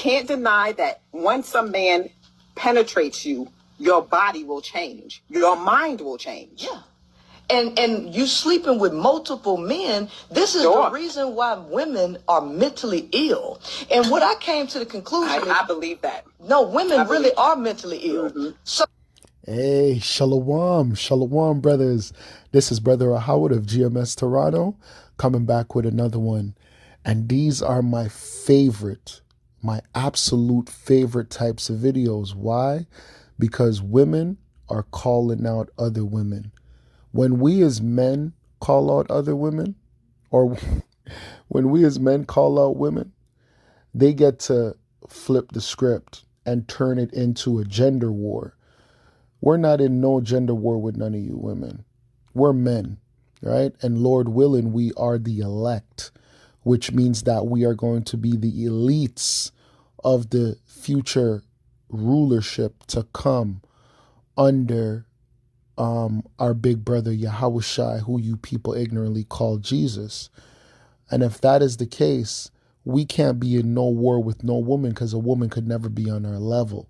can't deny that once a man penetrates you, your body will change. Your mind will change. Yeah. And you sleeping with multiple men, this is the reason why women are mentally ill. And what I came to the conclusion I believe that. No, women really are mentally ill. Mm-hmm. So hey, shalom, shalom, brothers. This is Brother Howard of GMS Toronto, coming back with another one. And these are my favorite, my absolute favorite types of videos. Why? Because women are calling out other women. When we as men call out other women, or when we as men call out women, they get to flip the script and turn it into a gender war. We're not in no gender war with none of you women. We're men, right? And Lord willing, we are the elect, which means that we are going to be the elites of the future rulership to come under our big brother Yahushua, who you people ignorantly call Jesus. And if that is the case, we can't be in no war with no woman, because a woman could never be on our level,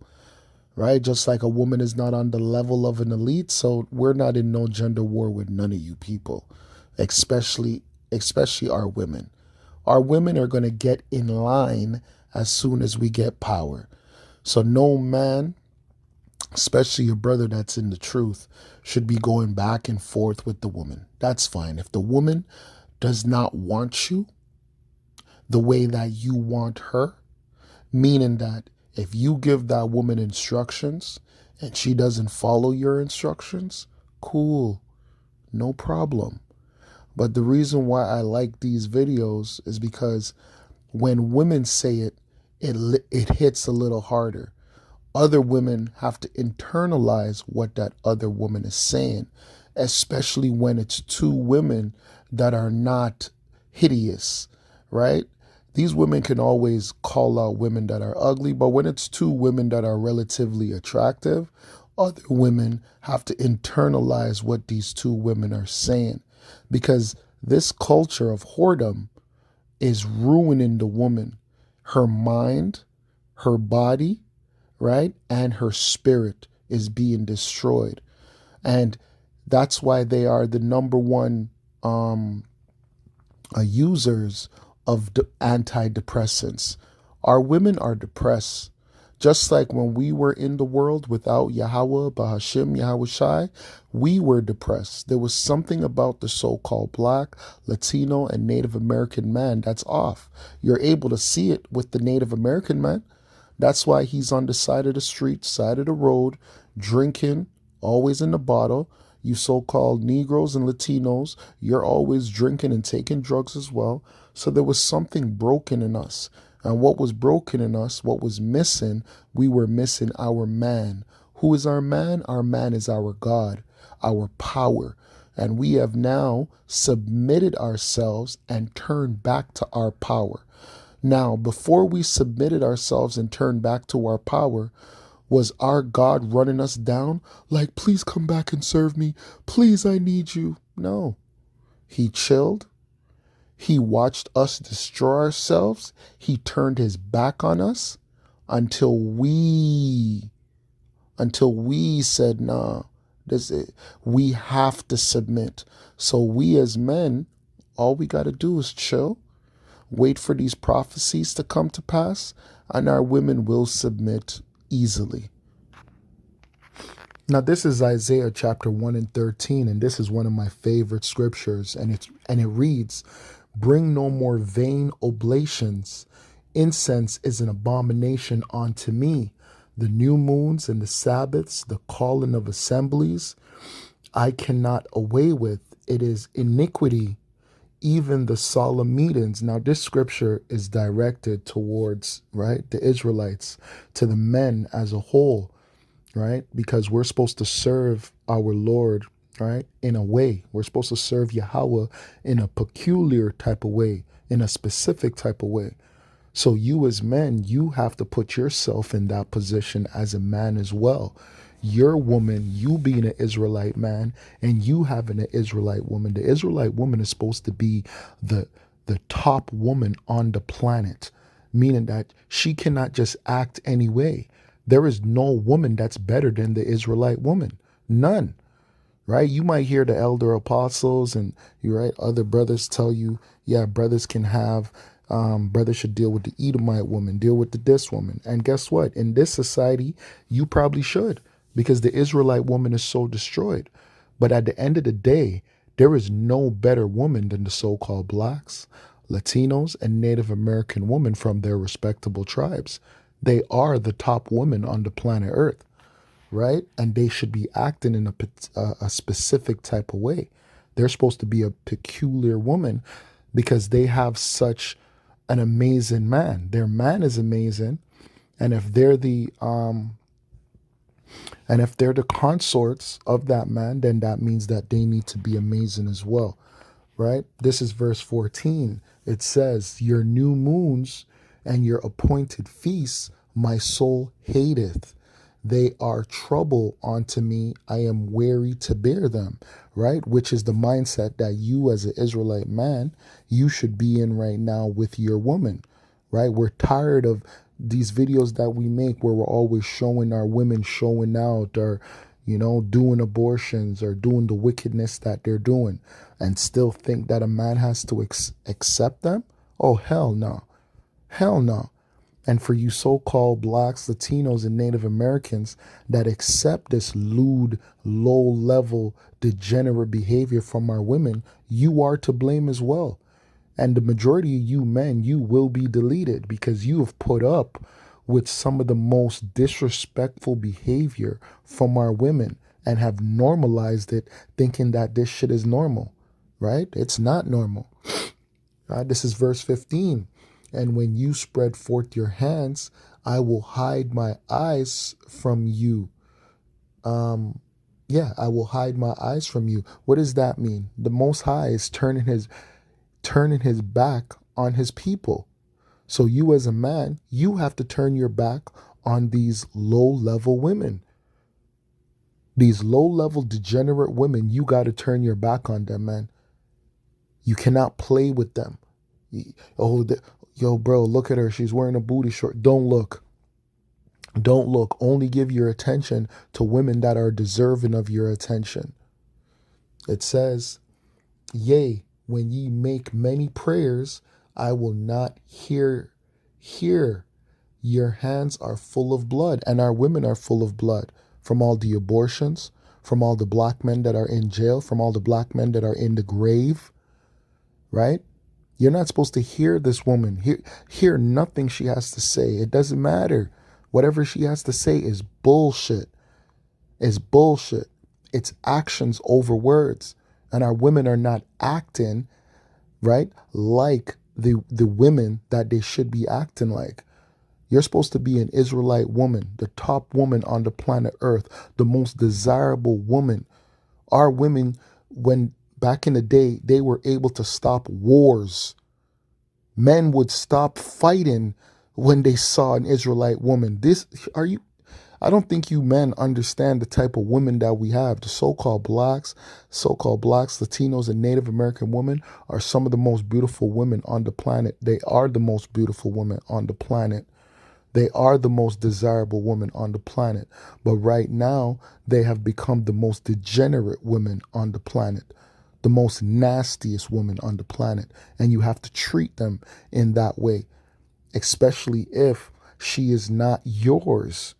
right? Just like a woman is not on the level of an elite, so we're not in no gender war with none of you people, especially our women. Our women are going to get in line as soon as we get power. So no man, especially your brother that's in the truth, should be going back and forth with the woman. That's fine. If the woman does not want you the way that you want her, meaning that if you give that woman instructions and she doesn't follow your instructions, cool, no problem. But the reason why I like these videos is because when women say it, it hits a little harder. Other women have to internalize what that other woman is saying, especially when it's two women that are not hideous, right? These women can always call out women that are ugly, but when it's two women that are relatively attractive, other women have to internalize what these two women are saying, because this culture of whoredom is ruining the woman, her mind, her body, right? And her spirit is being destroyed. And that's why they are the number one users of antidepressants. Our women are depressed. Just like when we were in the world without Yahweh, Bahashim, Yahushai, we were depressed. There was something about the so-called Black, Latino, and Native American man that's off. You're able to see it with the Native American man. That's why he's on the side of the street, side of the road, drinking, always in the bottle. You so-called Negroes and Latinos, you're always drinking and taking drugs as well. So there was something broken in us. And what was broken in us, what was missing, we were missing our man. Who is our man? Our man is our God, our power. And we have now submitted ourselves and turned back to our power. Now, before we submitted ourselves and turned back to our power, was our God running us down like, please come back and serve me. Please, I need you. No. He chilled. He watched us destroy ourselves. He turned his back on us until we said, nah, we have to submit. So we as men, all we got to do is chill, wait for these prophecies to come to pass, and our women will submit easily. Now, this is Isaiah chapter 1 and 13, and this is one of my favorite scriptures, and it reads, "Bring no more vain oblations. Incense is an abomination unto me. The new moons and the Sabbaths, the calling of assemblies, I cannot away with. It is iniquity, even the solemn meetings." Now, this scripture is directed towards, right, the Israelites, to the men as a whole, right? Because we're supposed to serve our Lord, right, in a way. We're supposed to serve Yahweh in a peculiar type of way, in a specific type of way. So you as men, you have to put yourself in that position as a man as well. Your woman, you being an Israelite man, and you having an Israelite woman. The Israelite woman is supposed to be the top woman on the planet. meaning that she cannot just act any way. There is no woman that's better than the Israelite woman. None. Right? You might hear the elder apostles and you right other brothers tell you, yeah, brothers can have brothers should deal with the Edomite woman, deal with this woman. And guess what? In this society, you probably should, because the Israelite woman is so destroyed. But at the end of the day, there is no better woman than the so-called blacks, Latinos, and Native American women from their respectable tribes. They are the top women on the planet Earth, right? And they should be acting in a specific type of way. They're supposed to be a peculiar woman because they have such an amazing man. Their man is amazing, and if they're the consorts of that man, then that means that they need to be amazing as well, right? This is verse 14. It says, "Your new moons and your appointed feasts my soul hateth. They are trouble unto me. I am weary to bear them," right? Which is the mindset that you as an Israelite man, you should be in right now with your woman, right? We're tired of these videos that we make where we're always showing our women showing out or, doing abortions or doing the wickedness that they're doing and still think that a man has to accept them. Oh, hell no. Hell no. And for you so-called blacks, Latinos, and Native Americans that accept this lewd, low-level, degenerate behavior from our women, you are to blame as well. And the majority of you men, you will be deleted because you have put up with some of the most disrespectful behavior from our women and have normalized it thinking that this shit is normal, right? It's not normal. This is verse 15. "And when you spread forth your hands, I will hide my eyes from you." I will hide my eyes from you. What does that mean? The Most High is turning his back on his people. So you as a man, you have to turn your back on these low-level women. These low-level degenerate women, you got to turn your back on them, man. You cannot play with them. Oh, yo, bro, look at her. She's wearing a booty short. Don't look. Don't look. Only give your attention to women that are deserving of your attention. It says, "Yea, when ye make many prayers, I will not hear. Your hands are full of blood," and our women are full of blood from all the abortions, from all the black men that are in jail, from all the black men that are in the grave, right? You're not supposed to hear this woman. Hear nothing she has to say. It doesn't matter. Whatever she has to say is bullshit. It's bullshit. It's actions over words. And our women are not acting, right, like the women that they should be acting like. You're supposed to be an Israelite woman, the top woman on the planet Earth, the most desirable woman. Our women, when back in the day, they were able to stop wars. Men would stop fighting when they saw an Israelite woman. I don't think you men understand the type of women that we have. The so-called blacks, Latinos, and Native American women are some of the most beautiful women on the planet. They are the most beautiful women on the planet. They are the most desirable women on the planet. But right now, they have become the most degenerate women on the planet, the most nastiest women on the planet. And you have to treat them in that way, especially if she is not yours.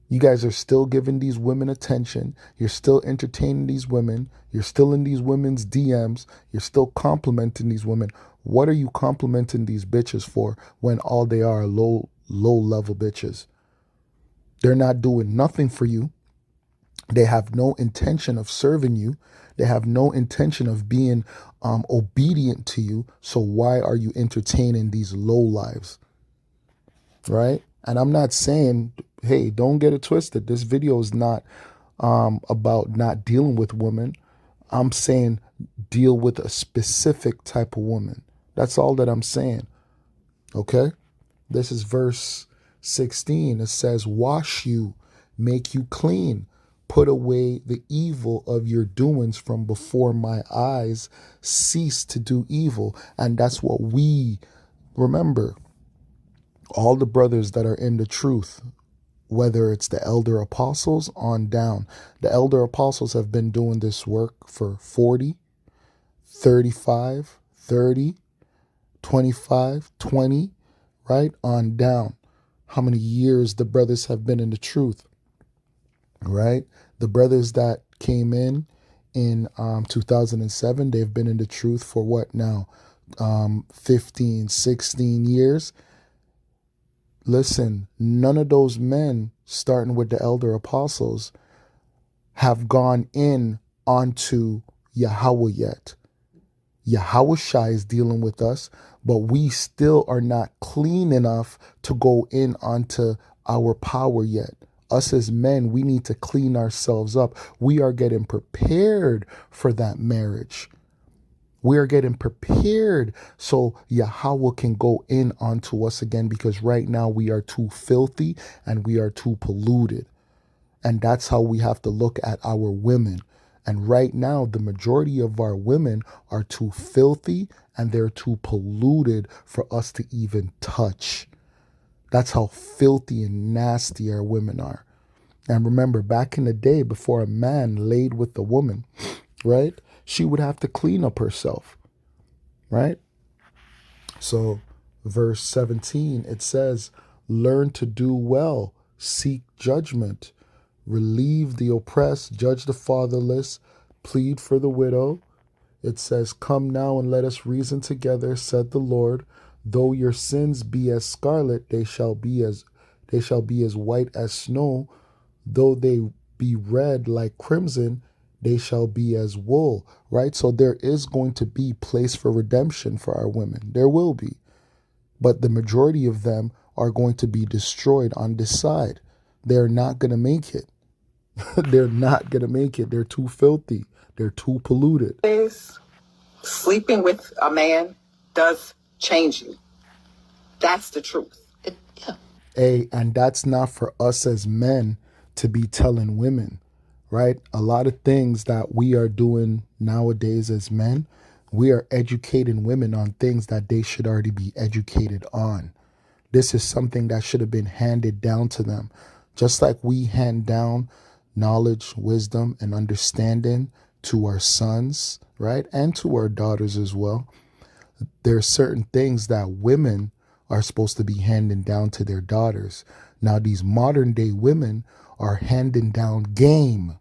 You guys are still giving these women attention. You're still entertaining these women. You're still in these women's DMs. You're still complimenting these women. What are you complimenting these bitches for when all they are low-level bitches? They're not doing nothing for you. They have no intention of serving you. They have no intention of being obedient to you. So why are you entertaining these low lives? Right? And I'm not saying, hey, don't get it twisted. This video is not about not dealing with women. I'm saying deal with a specific type of woman. That's all that I'm saying. Okay? This is verse 16. It says, "Wash you, make you clean. Put away the evil of your doings from before my eyes. Cease to do evil." And that's what we remember. All the brothers that are in the truth, whether it's the elder apostles on down. The elder apostles have been doing this work for 40, 35, 30, 25, 20, right? On down. How many years the brothers have been in the truth, right? The brothers that came in 2007, they've been in the truth for what now? 15, 16 years. Listen, none of those men, starting with the elder apostles, have gone in onto Yahweh yet. Yahweh Shai is dealing with us, but we still are not clean enough to go in onto our power yet. Us as men, we need to clean ourselves up. We are getting prepared for that marriage. We are getting prepared so Yahweh can go in onto us again, because right now we are too filthy and we are too polluted. And that's how we have to look at our women. And right now, the majority of our women are too filthy and they're too polluted for us to even touch. That's how filthy and nasty our women are. And remember, back in the day, before a man laid with a woman, right, she would have to clean up herself, right? So verse 17, it says, learn to do well, seek judgment, relieve the oppressed, judge the fatherless, plead for the widow. It says, come now and let us reason together, said the Lord. Though your sins be as scarlet, they shall be as white as snow. Though they be red like crimson, they shall be as wool, right? So there is going to be place for redemption for our women. There will be. But the majority of them are going to be destroyed on this side. They're not going to make it. They're not going to make it. They're too filthy. They're too polluted. Sleeping with a man does change you. That's the truth. Hey, and that's not for us as men to be telling women, right? A lot of things that we are doing nowadays as men, we are educating women on things that they should already be educated on. This is something that should have been handed down to them. Just like we hand down knowledge, wisdom, and understanding to our sons, right? And to our daughters as well. There are certain things that women are supposed to be handing down to their daughters. Now, these modern day women are handing down game,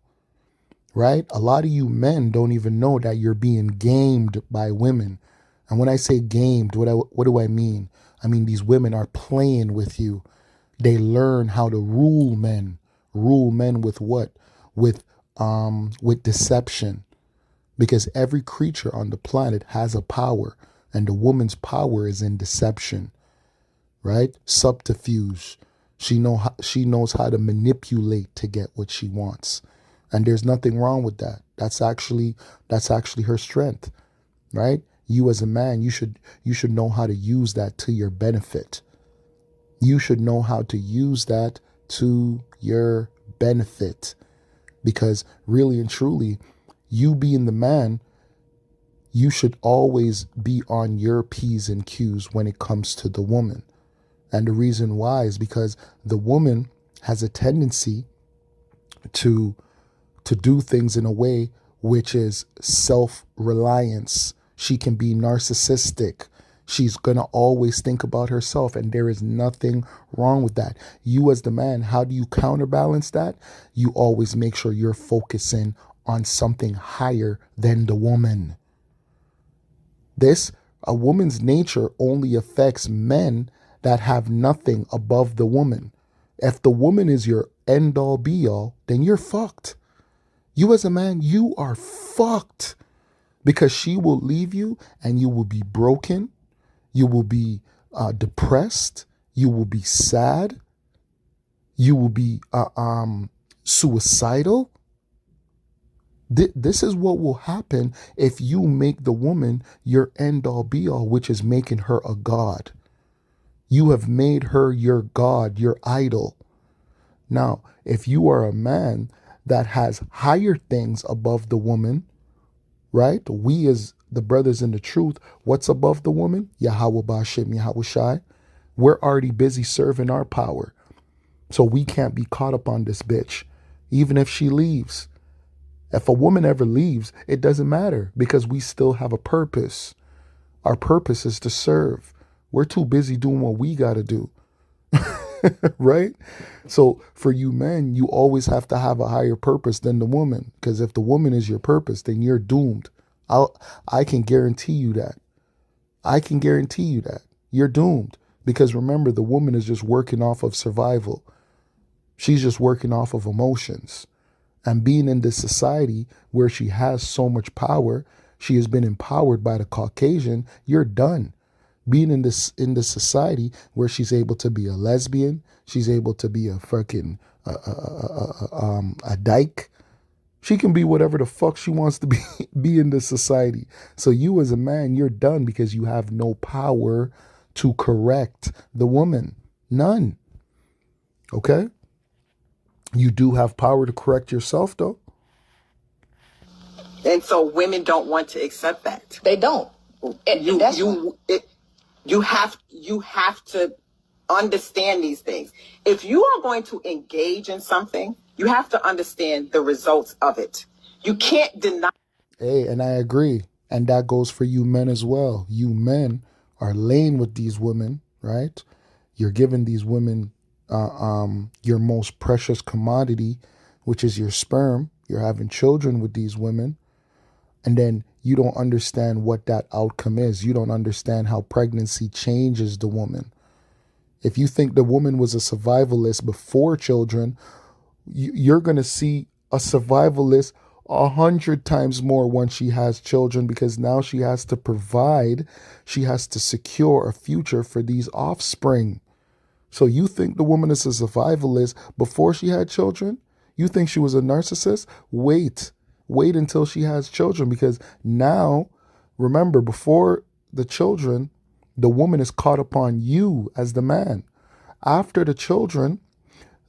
right? A lot of you men don't even know that you're being gamed by women. And when I say gamed, what do I mean? I mean, these women are playing with you. They learn how to rule men. Rule men with what? With deception. Because every creature on the planet has a power, and the woman's power is in deception, right? Subterfuge. She knows how to manipulate to get what she wants. And there's nothing wrong with that. That's actually her strength, right? You as a man, you should know how to use that to your benefit. You should know how to use that to your benefit. Because really and truly, you being the man, you should always be on your P's and Q's when it comes to the woman. And the reason why is because the woman has a tendency to do things in a way which is self-reliance. She can be narcissistic. She's going to always think about herself, and there is nothing wrong with that. You as the man, how do you counterbalance that? You always make sure you're focusing on something higher than the woman. A woman's nature only affects men that have nothing above the woman. If the woman is your end all be all, then you're fucked. You as a man, you are fucked, because she will leave you and you will be broken. You will be depressed. You will be sad. You will be suicidal. This is what will happen if you make the woman your end all be all, which is making her a god. You have made her your god, your idol. Now, if you are a man that has higher things above the woman, right? We as the brothers in the truth, what's above the woman? Yahweh Bashim, Yahweh Shai, We're already busy serving our power. So we can't be caught up on this bitch, even if she leaves. If a woman ever leaves, it doesn't matter because we still have a purpose. Our purpose is to serve. We're too busy doing what we got to do. Right? So for you men, you always have to have a higher purpose than the woman. Because if the woman is your purpose, then you're doomed. I can guarantee you that. I can guarantee you that. You're doomed. Because remember, the woman is just working off of survival. She's just working off of emotions. And being in this society where she has so much power, she has been empowered by the Caucasian, you're done. Being in this society where she's able to be a lesbian, she's able to be a fucking a dyke. She can be whatever the fuck she wants to be in this society. So you as a man, you're done because you have no power to correct the woman. None. Okay? You do have power to correct yourself, though. And so women don't want to accept that. They don't. You have to understand these things. If you are going to engage in something, you have to understand the results of it. You can't deny. Hey, and I agree. And that goes for you men as well. You men are laying with these women, right? You're giving these women your most precious commodity, which is your sperm. You're having children with these women. And then you don't understand what that outcome is. You don't understand how pregnancy changes the woman. If you think the woman was a survivalist before children, you're going to see a survivalist 100 times more once she has children, because now she has to provide, she has to secure a future for these offspring. So you think the woman is a survivalist before she had children? You think she was a narcissist? Wait until she has children, because now, remember, before the children, the woman is caught upon you as the man. After the children,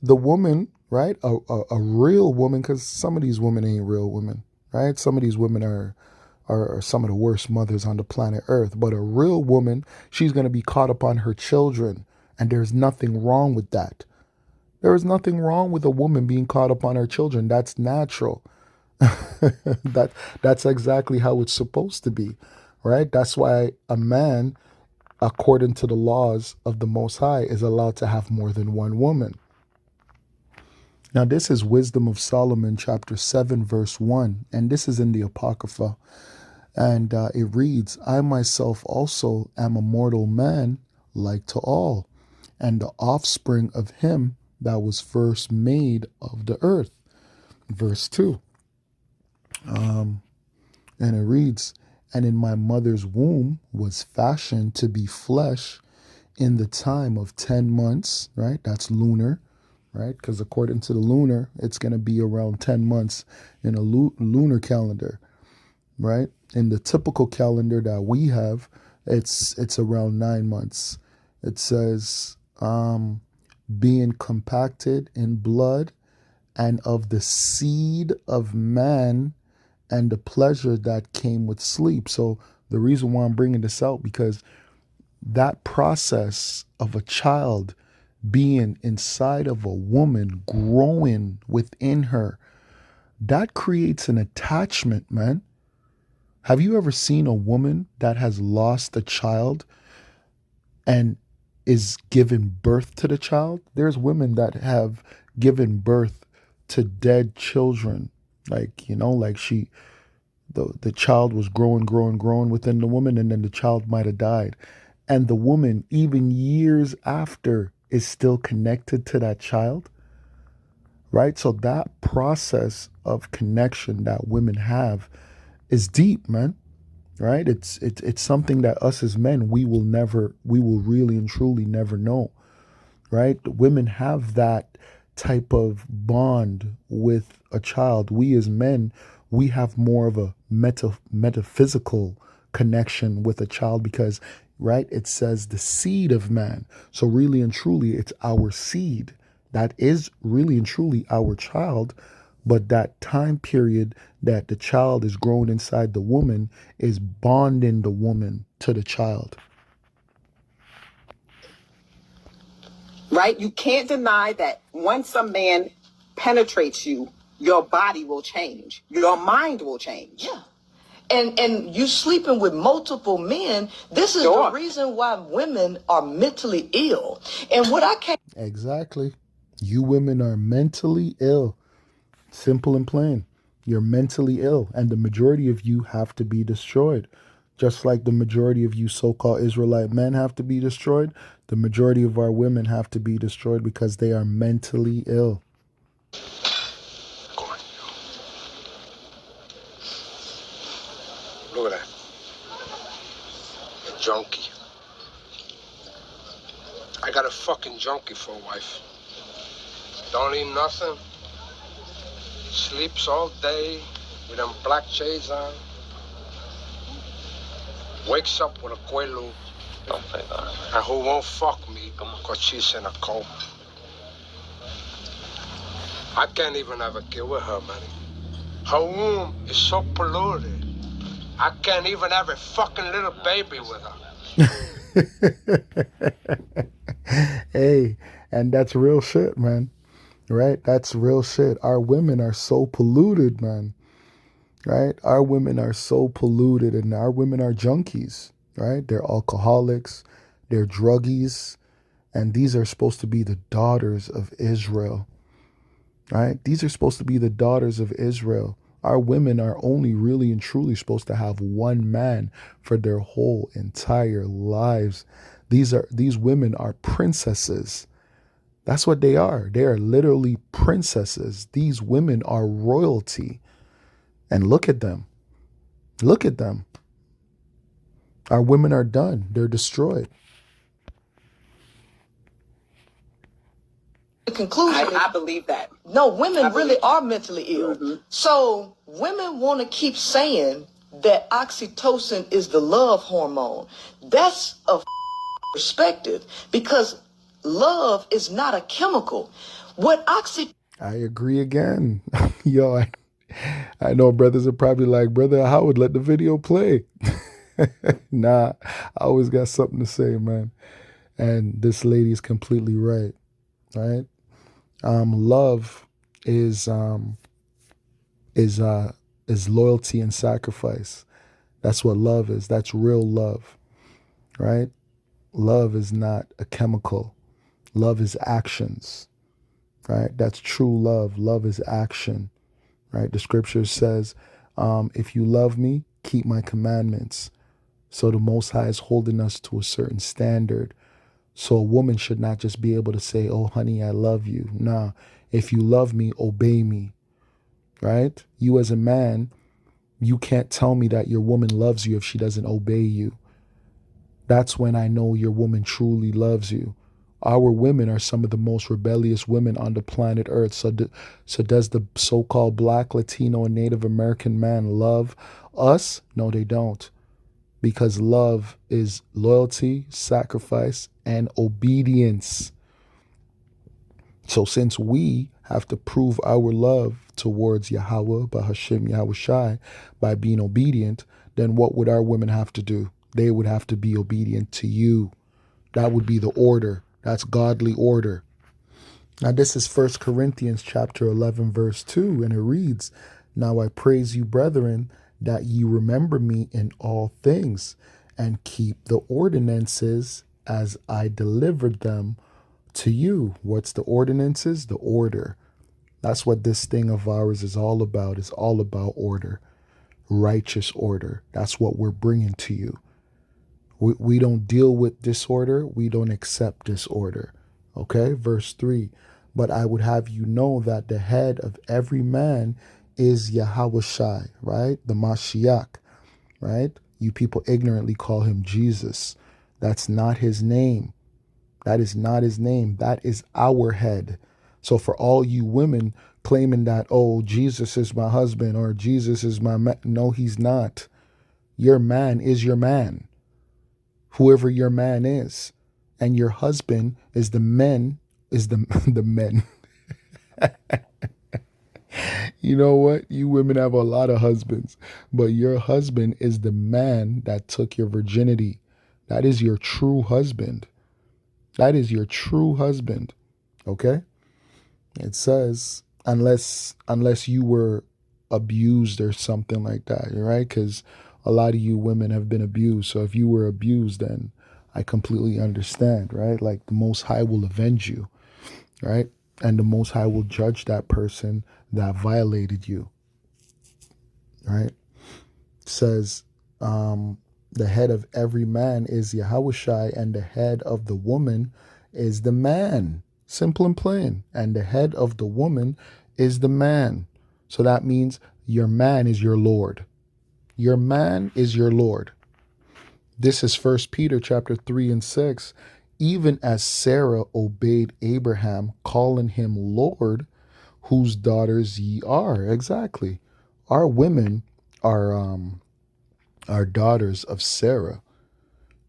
the woman, right, a real woman, because some of these women ain't real women, right? Some of these women are some of the worst mothers on the planet Earth. But a real woman, she's going to be caught upon her children. And there's nothing wrong with that. There is nothing wrong with a woman being caught upon her children. That's natural. That's exactly how it's supposed to be, right? That's why a man, according to the laws of the Most High, is allowed to have more than one woman. Now, this is Wisdom of Solomon, chapter 7, verse 1, and this is in the Apocrypha. And it reads, I myself also am a mortal man, like to all, and the offspring of him that was first made of the earth. Verse 2. And it reads, and in my mother's womb was fashioned to be flesh in the time of 10 months, right? That's lunar, right? Because according to the lunar, it's going to be around 10 months in a lunar calendar, right? In the typical calendar that we have, it's around 9 months. It says, being compacted in blood and of the seed of man and the pleasure that came with sleep. So the reason why I'm bringing this out, because that process of a child being inside of a woman, growing within her, that creates an attachment, man. Have you ever seen a woman that has lost a child and is giving birth to the child? There's women that have given birth to dead children. Like, like the child was growing within the woman, and then the child might have died. And the woman, even years after, is still connected to that child, right? So that process of connection that women have is deep, man. Right? It's something that us as men, we will really and truly never know. Right? Women have that type of bond with a child. We as men, we have more of a metaphysical connection with a child because, right, it says the seed of man. So really and truly, it's our seed that is really and truly our child. But that time period that the child is growing inside the woman is bonding the woman to the child. right? You can't deny that once a man penetrates you, your body will change. Your mind will change. Yeah. And you sleeping with multiple men, this is Sure. the reason why women are mentally ill. And what I came Exactly. You women are mentally ill. Simple and plain. You're mentally ill, and the majority of you have to be destroyed. Just like the majority of you so-called Israelite men have to be destroyed, the majority of our women have to be destroyed because they are mentally ill. Look at that. A junkie. I got a fucking junkie for a wife. Don't eat nothing. Sleeps all day with them black shades on. Wakes up with a Quaalude. And who won't fuck me because she's in a coma. I can't even have a kid with her, man. Her womb is so polluted. I can't even have a fucking little baby with her. Hey, and that's real shit, man. Right? That's real shit. Our women are so polluted, man. Right? Our women are so polluted, and our women are junkies, right? They're alcoholics, they're druggies, and these are supposed to be the daughters of Israel, right? These are supposed to be the daughters of Israel. Our women are only really and truly supposed to have one man for their whole entire lives. These women are princesses. That's what they are. They are literally princesses. These women are royalty. And look at them. Look at them. Our women are done. They're destroyed. the conclusion I believe that. no, women really are mentally ill. Mm-hmm. So women want to keep saying that oxytocin is the love hormone. That's a perspective, because love is not a chemical. What I agree again. Yo, I know brothers are probably like, Brother Howard, let the video play. Nah, I always got something to say, man. And this lady is completely right, right? Love is loyalty and sacrifice. That's what love is. That's real love, right? Love is not a chemical. Love is actions, right? That's true love. Love is action, right? The scripture says, if you love me, keep my commandments. So the Most High is holding us to a certain standard. So a woman should not just be able to say, oh, honey, I love you. Nah, if you love me, obey me, right? You as a man, you can't tell me that your woman loves you if she doesn't obey you. That's when I know your woman truly loves you. Our women are some of the most rebellious women on the planet Earth. So does the so-called Black, Latino, and Native American man love us? No, they don't. Because love is loyalty, sacrifice, and obedience. So since we have to prove our love towards Yahweh, Bahashim, Yahushai, by being obedient, then what would our women have to do? They would have to be obedient to you. That would be the order. That's godly order. Now this is 1 Corinthians chapter 11, verse 2, and it reads, now I praise you, brethren, that ye remember me in all things, and keep the ordinances as I delivered them to you. What's the ordinances? The order. That's what this thing of ours is all about. It's all about order, righteous order. That's what we're bringing to you. We don't deal with disorder. We don't accept disorder. Okay, verse 3. But I would have you know that the head of every man is Yahushai, right? The Mashiach, right? You people ignorantly call him Jesus. That's not his name. That is not his name. That is our head. So for all you women claiming that, oh, Jesus is my husband or Jesus is my man. No, he's not. Your man is your man. Whoever your man is. And your husband is the men, is the men. You know what? You women have a lot of husbands, but your husband is the man that took your virginity. That is your true husband. That is your true husband. Okay? It says unless you were abused or something like that, right? Because a lot of you women have been abused. So if you were abused, then I completely understand, right? Like the Most High will avenge you, right? And the Most High will judge that person that violated you, right? It says, the head of every man is Yahushai, and the head of the woman is the man. Simple and plain. And the head of the woman is the man. So that means your man is your Lord. Your man is your Lord. This is 1 Peter chapter 3 and 6. Even as Sarah obeyed Abraham, calling him Lord, whose daughters ye are. Exactly. Our women are daughters of Sarah,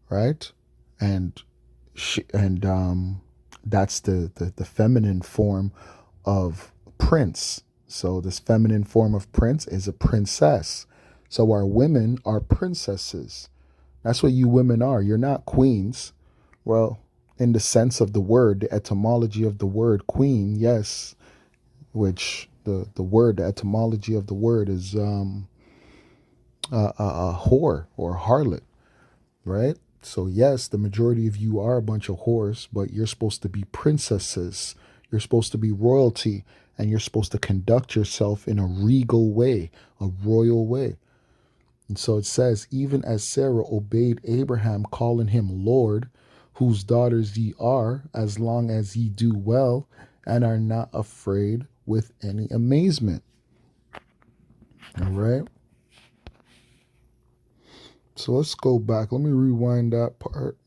right? And that's the feminine form of prince. So this feminine form of prince is a princess. So our women are princesses. That's what you women are. You're not queens. Well, in the sense of the word, the etymology of the word queen, yes, which the etymology of the word is a whore or a harlot, right? So yes, the majority of you are a bunch of whores, but you're supposed to be princesses. You're supposed to be royalty, and you're supposed to conduct yourself in a regal way, a royal way. And so it says, even as Sarah obeyed Abraham, calling him Lord, whose daughters ye are, as long as ye do well and are not afraid with any amazement. All right. So let's go back. Let me rewind that part.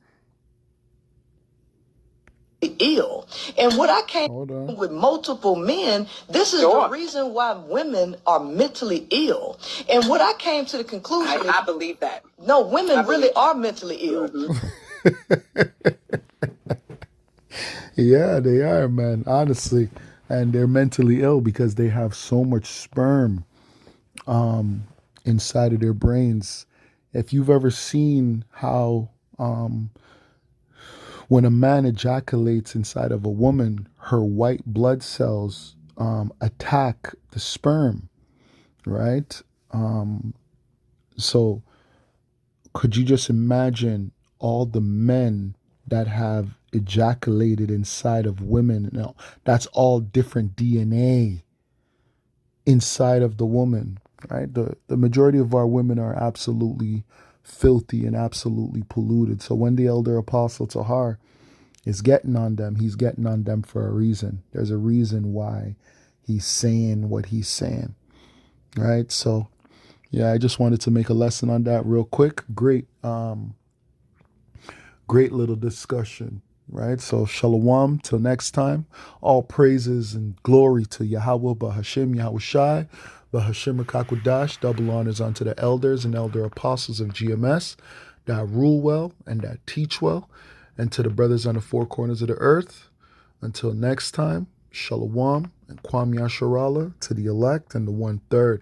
Ill. And what I came Hold on. with multiple men, this is Sure. the reason why women are mentally ill. And what I came to the conclusion I believe that. no, women I really believe are mentally ill. Yeah, they are, man, honestly. And they're mentally ill because they have so much sperm inside of their brains. If you've ever seen how when a man ejaculates inside of a woman, her white blood cells attack the sperm, right? So could you just imagine all the men that have ejaculated inside of women? Now, that's all different DNA inside of the woman, right? The majority of our women are absolutely filthy and absolutely polluted. So when the elder apostle Tahar is getting on them, he's getting on them for a reason. There's a reason why he's saying what he's saying, right? So yeah, I just wanted to make a lesson on that real quick. Great little discussion, right? So shalom till next time. All praises and glory to Yahweh Bahashim Yahushai, Bahashim Kakwadash. Double honors unto the elders and elder apostles of GMS that rule well and that teach well, and to the brothers on the four corners of the earth. Until next time, shalom and Kwam Yasharallah to the elect and the 1/3.